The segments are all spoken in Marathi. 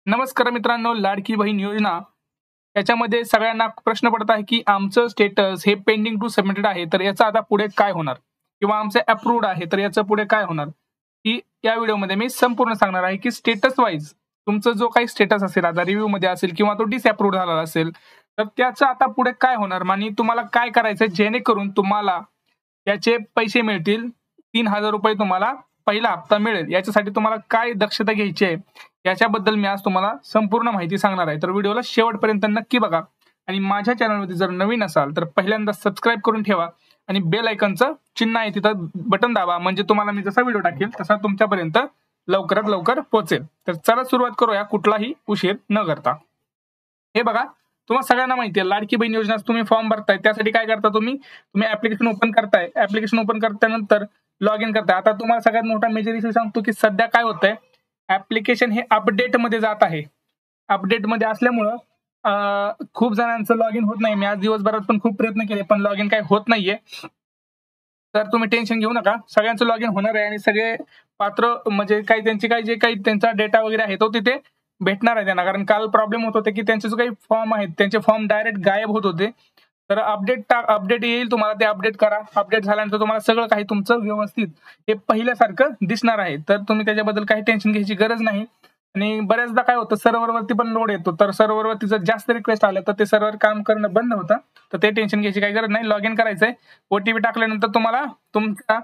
नमस्कार मित्रांनो, लाडकी बहीण योजना याच्यामध्ये सगळ्यांना प्रश्न पडत आहे की आमचं स्टेटस हे पेंडिंग टू सबमिटेड आहे, तर याचं आता पुढे काय होणार, किंवा आमचं अप्रूव्ड आहे तर याचं पुढे काय होणार, ही या व्हिडिओमध्ये मी संपूर्ण सांगणार आहे की स्टेटस वाईज तुमचं जो काही स्टेटस असेल, आता रिव्ह्यू मध्ये असेल किंवा तो डिसअप्रूव्ड झालेला असेल, तर त्याचं आता पुढे काय होणार आणि तुम्हाला काय करायचं जेणेकरून तुम्हाला त्याचे पैसे मिळतील. 3,000 रुपये तुम्हाला पहिला हप्ता मिळेल. याच्यासाठी तुम्हाला काय दक्षता घ्यायची आहे याच्याबद्दल मी आज तुम्हाला संपूर्ण माहिती सांगणार आहे. तर व्हिडिओला शेवटपर्यंत नक्की बघा आणि माझ्या चॅनलमध्ये जर नवीन असाल तर पहिल्यांदा सबस्क्राईब करून ठेवा आणि बेल आयकॉनचं चिन्ह आहे तिथं बटन दाबा, म्हणजे तुम्हाला मी जसा व्हिडिओ टाकेल तसा तुमच्यापर्यंत लवकरात लवकर पोहोचेल. तर चला सुरुवात करूया कुठलाही उशीर न करता. हे बघा, तुम्हाला सगळ्यांना माहिती आहे लाडकी बहीण योजना तुम्ही फॉर्म भरताय त्यासाठी काय करता, तुम्ही ऍप्लिकेशन ओपन करताय. ऍप्लिकेशन ओपन करल्यानंतर लॉग इन करताय. आता तुम्हाला सगळ्यात मोठा मेजर इश्यू सांगतो की सध्या काय होतंय, ऍप्लिकेशन हे अपडेट मध्ये जात आहे. अपडेट मध्ये असल्यामुळं खूप जणांचं लॉग इन होत नाही. मी आज दिवसभरात पण खूप प्रयत्न केले पण लॉग इन काय होत नाहीये. तर तुम्ही टेन्शन घेऊ नका, सगळ्यांचं लॉग इन होणार आहे आणि सगळे पात्र म्हणजे काही त्यांची काही जे काही त्यांचा डेटा वगैरे आहे तो तिथे भेटणार आहे त्यांना. कारण काल प्रॉब्लेम होत होते की त्यांचे जो काही फॉर्म आहेत त्यांचे फॉर्म डायरेक्ट गायब होत होते. तर अपडेट येईल, तुम्हाला ते अपडेट करा. अपडेट झाल्यानंतर तुम्हाला सगळं काही तुमचं व्यवस्थित हे पहिल्यासारखं दिसणार आहे. तर तुम्ही त्याच्याबद्दल काही टेन्शन घ्यायची गरज नाही. आणि बऱ्याचदा काय होतं, सर्व्हरवरती पण लोड येतो, तर सर्व्हरवरती जर जास्त रिक्वेस्ट आल्या तर ते सर्व्हर काम करणं बंद होतं. तर ते टेन्शन घ्यायची काही गरज नाही. लॉग इन करायचंय, ओटीपी टाकल्यानंतर तुम्हाला तुमचा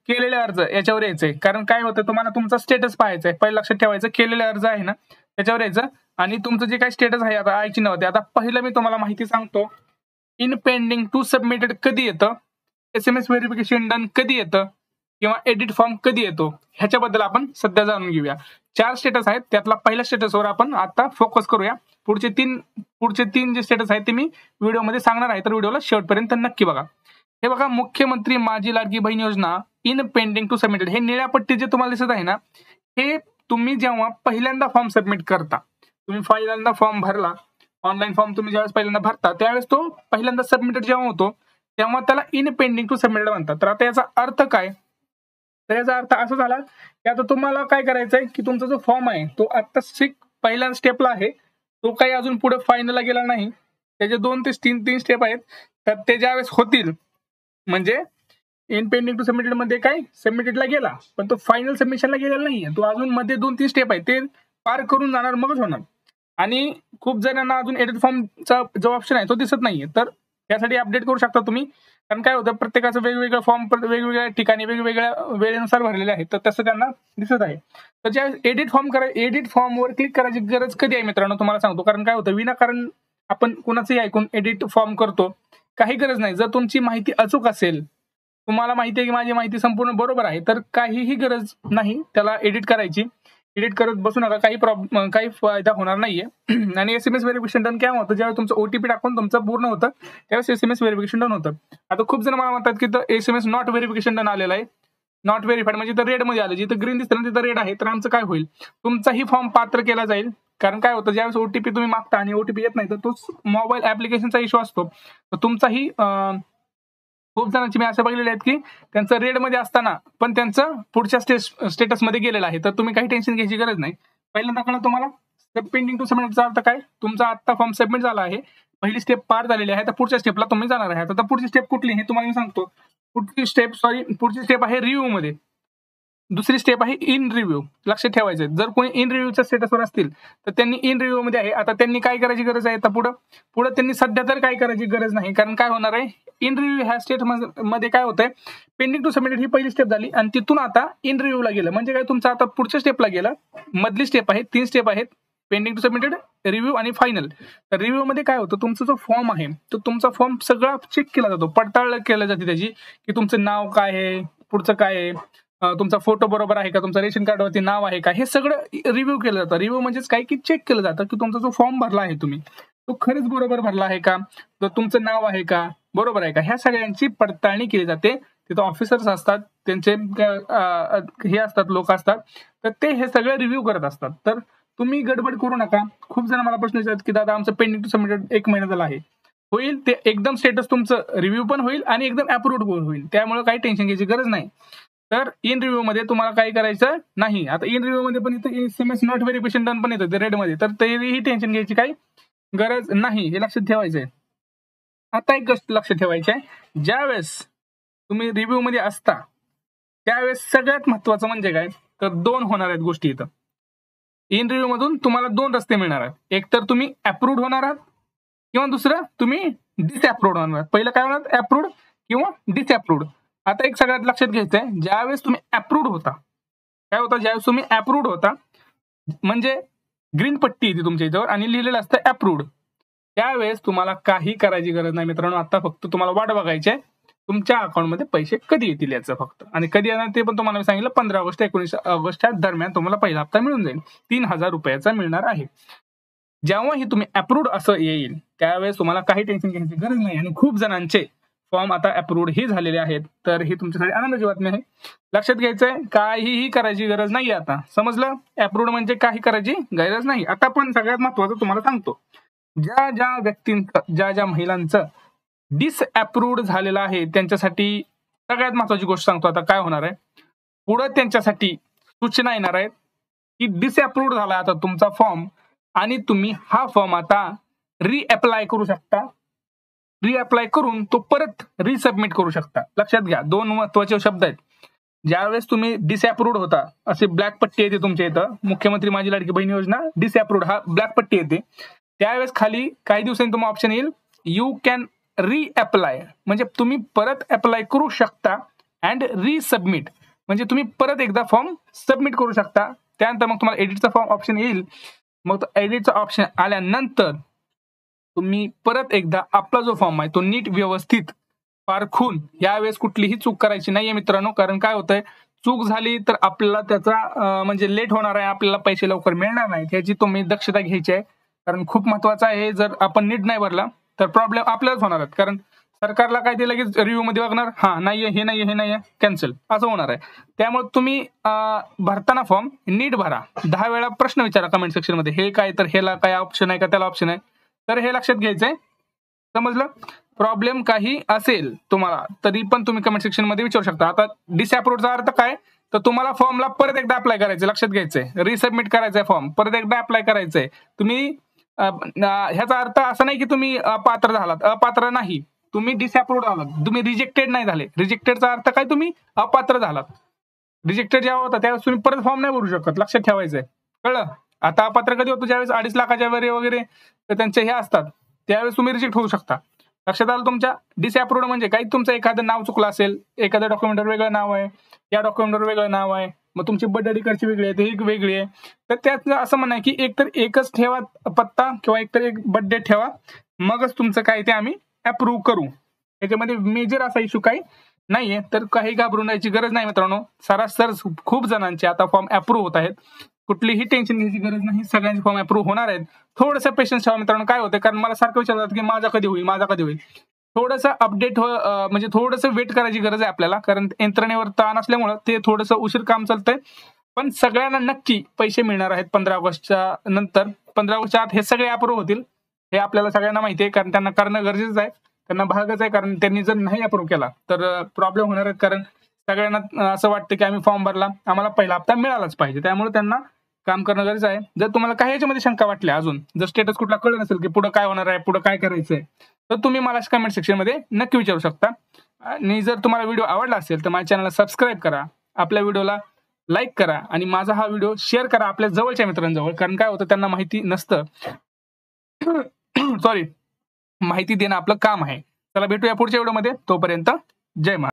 केलेले अर्ज याच्यावर यायचंय. कारण काय होतं, तुम्हाला तुमचा स्टेटस पाहायचा आहे. पहिलं लक्षात ठेवायचं, केलेले अर्ज आहे ना त्याच्यावर यायचं आणि तुमचं जे काही स्टेटस आहे आता आय चिन्ह होते. आता पहिलं मी तुम्हाला माहिती सांगतो, इन पेंडिंग टू सबमिटेड कधी येतं, SMS व्हेरिफिकेशन डन कधी येतं, किंवा एडिट फॉर्म कधी येतो, ह्याच्याबद्दल आपण सध्या जाणून घेऊया. 4 स्टेटस आहेत, त्यातला पहिल्या स्टेटसवर आपण आता फोकस करूया. पुढचे तीन जे स्टेटस आहेत ते मी व्हिडिओमध्ये सांगणार आहे, तर व्हिडिओला शेवटपर्यंत नक्की बघा. हे बघा, मुख्यमंत्री माझी लाडकी बहीण योजना इन पेंडिंग टू सबमिटेड, हे निळ्या पट्टी जे तुम्हाला दिसत आहे ना, हे तुम्ही जेव्हा पहिल्यांदा फॉर्म सबमिट करता, तुम्ही पहिल्यांदा फॉर्म भरला, ऑनलाईन फॉर्म तुम्ही ज्यावेळेस पहिल्यांदा भरता त्यावेळेस तो पहिल्यांदा सबमिटेड जेव्हा होतो तेव्हा त्याला इन पेंडिंग टू सबमिटेड म्हणतात. तर आता याचा अर्थ काय, तर याचा अर्थ असा झाला की आता तुम्हाला काय करायचंय की तुमचा जो फॉर्म आहे तो आता पहिल्या स्टेपला आहे, तो काही अजून पुढे फायनलला गेला नाही. त्याचे 2 ते 3 स्टेप आहेत. तर ते ज्यावेळेस होतील, म्हणजे इन पेंडिंग टू सबमिटेड मध्ये काय सबमिटेडला गेला पण तो फायनल सबमिशनला गेलेला नाहीये, तो अजून मध्ये 2-3 स्टेप आहे ते पार करून जाणार मगच होणार. आणि खूप जणांना अजून एडिट फॉर्मचा जो ऑप्शन आहे तो दिसत नाहीये, तर त्यासाठी अपडेट करू शकता तुम्ही. कारण काय होतं, प्रत्येकाचं वेगवेगळं फॉर्म वेगवेगळ्या ठिकाणी वेगवेगळ्या वेळेनुसार भरलेले आहेत, तर तसं त्यांना दिसत आहे. तर ज्या एडिट फॉर्मवर क्लिक करायची गरज कधी आहे मित्रांनो, तुम्हाला सांगतो. कारण काय होतं, विनाकारण आपण कुणाचंही ऐकून एडिट फॉर्म करतो, काही गरज नाही. जर तुमची माहिती अचूक असेल, तुम्हाला माहिती आहे की माझी माहिती संपूर्ण बरोबर आहे, तर काहीही गरज नाही त्याला एडिट करायची. एडिट करत बसू नका, काही फायदा होणार नाहीये. आणि SMS व्हेरिफिकेशन डन केव्हा होतं, ज्यावेळेस तुमचं ओटीपी टाकून तुमचं पूर्ण होतं त्यावेळेस SMS व्हेरिफिकेशन डन होतं. आता खूप जण मला म्हणतात की SMS नॉट व्हेरिफिकेशन डन आलेलं आहे, नॉट व्हेरीफाईड म्हणजे रेड मध्ये आलं, जिथं ग्रीन दिसतं ना तिथं रेड आहे. तर आमचं काय होईल, तुमचाही फॉर्म पात्र केला जाईल. कारण काय होतं, ज्यावेळेस ओटीपी तुम्ही मागता आणि ओटीपी येत नाही तर तो मोबाईल ऍप्लिकेशनचा इश्यू असतो. तर तुमचाही खूप जणांची मी असं बघितलेले आहेत की त्यांचं रेड मध्ये असताना पण त्यांचं पुढच्या स्टेटस मध्ये गेलेलं आहे. तर तुम्ही काही टेन्शन घ्यायची गरज नाही. पहिल्यांदा कळलं तुम्हाला पेंडिंग टू सबमिटचा अर्थ काय, तुमचा आता फॉर्म सबमिट झाला आहे, पहिली स्टेप पार झालेली आहे, तर पुढच्या स्टेपला तुम्ही जाणार आहे. आता पुढची स्टेप कुठली हे तुम्हाला मी सांगतो. पुढची स्टेप आहे रिव्ह्यू मध्ये, दुसरी स्टेप आहे इन रिव्ह्यू. लक्षात ठेवायचं, जर कोणी इन रिव्ह्यूच्या स्टेटसवर असतील तर त्यांनी इन रिव्ह्यू मध्ये आहे. आता त्यांनी काय करायची गरज आहे, तर पुढे त्यांनी सध्या तर काय करायची गरज नाही. कारण काय होणार आहे, इन रिव्ह्यू ह्या स्टेट मध्ये काय होतंय, पेंडिंग टू सबमिटेड ही पहिली स्टेप झाली आणि तिथून आता इन रिव्ह्यूला गेलं, म्हणजे काय तुमचं आता पुढच्या स्टेपला गेलं. मधली स्टेप आहे, 3 स्टेप आहेत, पेंडिंग टू सबमिटेड, रिव्ह्यू आणि फायनल. तर रिव्ह्यू मध्ये काय होतं, तुमचा जो फॉर्म आहे तो तुमचा फॉर्म सगळा चेक केला जातो, पडताळ केली जाते त्याची, की तुमचं नाव काय आहे, पुढचं काय आहे, तुमचा फोटो बरोबर आहे का, तुमचं रेशन कार्डवरती नाव आहे का, हे सगळं रिव्ह्यू केलं जातं. रिव्ह्यू म्हणजेच काय की चेक केलं जातं की तुमचा जो फॉर्म भरला आहे तुम्ही तो खरंच बरोबर भरला आहे का, तर तुमचं नाव आहे का, बरोबर आहे का, ह्या सगळ्यांची पडताळणी केली जाते. तिथं ऑफिसर्स असतात, त्यांचे हे असतात, लोक असतात, तर ते हे सगळं रिव्ह्यू करत असतात. तर तुम्ही गडबड करू नका. खूप जण मला प्रश्न विचारतात की दादा आमचं पेंडिंग टू सबमिटेड 1 महिना झाला आहे. होईल ते एकदम स्टेटस तुमचं रिव्ह्यू पण होईल आणि एकदम अप्रूव्ड होईल, त्यामुळे काही टेन्शन घ्यायची गरज नाही. तर इन रिव्ह्यू मध्ये तुम्हाला काही करायचं नाही. आता इन रिव्ह्यू मध्ये पण इथं SMS नॉट व्हेरिफिकेशन डन पण येतं रेड मध्ये, तर तरीही टेन्शन घ्यायची काही गरज नाही, हे लक्षात ठेवायचं आहे. आता एक गोष्ट लक्षात ठेवायची आहे, ज्यावेळेस तुम्ही रिव्ह्यू मध्ये असता त्यावेळेस सगळ्यात महत्वाचं म्हणजे काय, तर दोन होणार आहेत गोष्टी इथं. इन रिव्ह्यू मधून तुम्हाला दोन रस्ते मिळणार आहेत. एक तर तुम्ही अप्रूव्ड होणार आहात किंवा दुसरं तुम्ही डिसअप्रूव्ड होणार आहात. पहिलं काय होणार, अप्रूव्ड किंवा डिसअप्रूव्ड. आता एक सगळ्यात लक्षात घ्यायचंय, ज्यावेळेस तुम्ही अप्रूव्ड होता, काय होतं, ज्यावेळेस तुम्ही अप्रूव्ड होता म्हणजे ग्रीन पट्टी येते तुमच्या इथं आणि लिहिलेलं असतं अप्रूव्ड, त्यावेळेस तुम्हाला काही करायची गरज नाही मित्रांनो. आता फक्त तुम्हाला वाट बघायची आहे तुमच्या अकाउंटमध्ये पैसे कधी येतील याचं फक्त. आणि कधी येणार ते पण तुम्हाला सांगितलं, 15 ऑगस्ट 19 ऑगस्टच्या दरम्यान तुम्हाला पहिला हप्ता मिळून जाईल, 3000 रुपयाचा मिळणार आहे. जेव्हाही तुम्ही अप्रूव्ड असं येईल त्यावेळेस तुम्हाला काही टेन्शन घ्यायची गरज नाही. आणि खूप जणांचे फॉर्म आता अप्रूव्ड ही झालेले आहेत, तर ही तुमच्यासाठी आनंदाची बातमी आहे. लक्षात घ्यायचंय, काहीही करायची गरज नाही आता, समजलं. अप्रूव्ड म्हणजे काही करायची गरज नाही. आता पण सगळ्यात महत्वाचं तुम्हाला सांगतो, ज्या ज्या व्यक्तींचं, ज्या ज्या महिलांचं डिसअप्रूव्ड झालेलं आहे त्यांच्यासाठी सगळ्यात महत्वाची गोष्ट सांगतो. आता काय होणार आहे, पुढे त्यांच्यासाठी सूचना येणार आहेत की डिसअप्रूव्ड झाला आता तुमचा फॉर्म आणि तुम्ही हा फॉर्म आता रिअप्लाय करू शकता. रिअप्लाय करून तो परत रिसबमिट करू शकता. लक्षात घ्या, दोन महत्वाचे शब्द आहेत. ज्यावेळेस तुम्ही डिसअप्रूव्ड होता, असे ब्लॅक पट्टी येते तुमच्या इथं, मुख्यमंत्री माझी लाडकी बहीण योजना डिसअप्रूव्ड हा ब्लॅक पट्टी येते, त्यावेळेस खाली काही दिवसांनी तुम्हाला ऑप्शन येईल यू कॅन रिअप्लाय, म्हणजे तुम्ही परत अप्लाय करू शकता. अँड रिसबमिट म्हणजे तुम्ही परत एकदा फॉर्म सबमिट करू शकता. त्यानंतर मग तुम्हाला एडिटचा फॉर्म ऑप्शन येईल. मग तो एडिटचा ऑप्शन आल्यानंतर तुम्ही परत एकदा आपला जो फॉर्म आहे तो नीट व्यवस्थित पारखून, यावेळेस कुठलीही चूक करायची नाहीये मित्रांनो. कारण काय होतंय, चूक झाली तर आपल्याला त्याचा म्हणजे लेट होणार आहे, आपल्याला पैसे लवकर मिळणार नाहीत, याची तुम्ही दक्षता घ्यायची आहे. कारण खूप महत्वाचं आहे, जर आपण नीट नाही भरला तर प्रॉब्लेम आपल्यालाच होणार आहेत. कारण सरकारला काय ते लगेच रिव्ह्यू मध्ये बघणार, हा नाहीये, हे नाहीये, हे नाहीये, कॅन्सल असं होणार आहे. त्यामुळे तुम्ही भरताना फॉर्म नीट भरा. 10 वेळा प्रश्न विचारा कमेंट सेक्शन मध्ये, हे काय, तर ह्याला काय ऑप्शन आहे का, त्याला ऑप्शन आहे, तर हे लक्षात घ्यायचंय. समजलं. प्रॉब्लेम काही असेल तुम्हाला तरी पण तुम्ही कमेंट सेक्शन मध्ये विचारू शकता. आता डिसअप्रूव्डचा अर्थ काय, तर तुम्हाला फॉर्मला परत एकदा अप्लाय करायचं, लक्षात घ्यायचंय, रिसबमिट करायचंय फॉर्म, परत एकदा अप्लाय करायचंय. तुम्ही ह्याचा अर्थ असा नाही की तुम्ही अपात्र झालात, अपात्र नाही, तुम्ही डिसअप्रूव्ड आलात, तुम्ही रिजेक्टेड नाही झाले. रिजेक्टेडचा अर्थ काय, तुम्ही अपात्र झालात. रिजेक्टेड जेव्हा होता त्यावेळेस तुम्ही परत फॉर्म नाही भरू शकत, लक्षात ठेवायचंय, कळलं. आता अपात्र कधी होतो, ज्यावेळेस 2.5 लाखाच्या वगैरे त्यांचे हे असतात त्यावेळेस तुम्ही रिजेक्ट होऊ शकता. लक्षात आलं तुमच्या. डिसअप्रूव्ड म्हणजे काही तुमचं एखादं नाव चुकलं असेल, एखाद्या डॉक्युमेंटवर वेगळं नाव आहे, या डॉक्युमेंटवर वेगळं नाव आहे, मग तुमची बर्थ डेट वेगळी आहे, ते एक वेगळी आहे, तर त्यात असं म्हणणं आहे की एकतर एकच ठेवा पत्ता किंवा एकतर एक बर्थ डेट ठेवा, मगच तुमचं काय ते आम्ही अप्रूव्ह करू. त्याच्यामध्ये मेजर असा इश्यू काही नाहीये, तर काही घाबरून जायची गरज नाही मित्रांनो. सरासर खूप जणांचे आता फॉर्म अप्रूव्ह होत आहेत, कुठलीही टेन्शन घ्यायची गरज नाही, सगळ्यांचे फॉर्म अप्रूव्ह होणार आहेत. थोडंसं पेशन्स ठेवा मित्रांनो. काय होतं, कारण मला सारखं विचारतात की माझा कधी होईल, माझा कधी होईल. थोडंसं अपडेट म्हणजे थोडंसं वेट करायची गरज आहे आपल्याला, कारण यंत्रणेवर ताण असल्यामुळे ते थोडंसं उशीर काम चालतंय. पण सगळ्यांना नक्की पैसे मिळणार आहेत 15 ऑगस्टच्या नंतर. 15 ऑगस्टच्या आत हे सगळे अप्रूव्ह होतील, हे आपल्याला सगळ्यांना माहिती आहे, कारण त्यांना करणं गरजेचं आहे, त्यांना भागच आहे. कारण त्यांनी जर नाही अप्रूव्ह केला तर प्रॉब्लेम होणार आहेत. कारण सगळ्यांना असं वाटतं की आम्ही फॉर्म भरला, आम्हाला पहिला हप्ता मिळालाच पाहिजे, त्यामुळे त्यांना काम करणं गरजेचं आहे. जर तुम्हाला काही याच्यामध्ये शंका वाटल्या, अजून जर स्टेटस कुठला कळलं नसेल की पुढे काय होणार आहे, पुढे काय करायचंय, तर तुम्ही मला कमेंट सेक्शन मध्ये नक्की विचारू शकता. आणि जर तुम्हाला व्हिडिओ आवडला असेल तर माझ्या चॅनलला सबस्क्राईब करा, आपल्या व्हिडिओला लाईक करा आणि माझा हा व्हिडिओ शेअर करा आपल्या जवळच्या मित्रांजवळ. कारण काय होतं, त्यांना माहिती नसतं, सॉरी, माहिती देणं आपलं काम आहे. चला भेटूया पुढच्या व्हिडिओमध्ये, तोपर्यंत जय महाराज.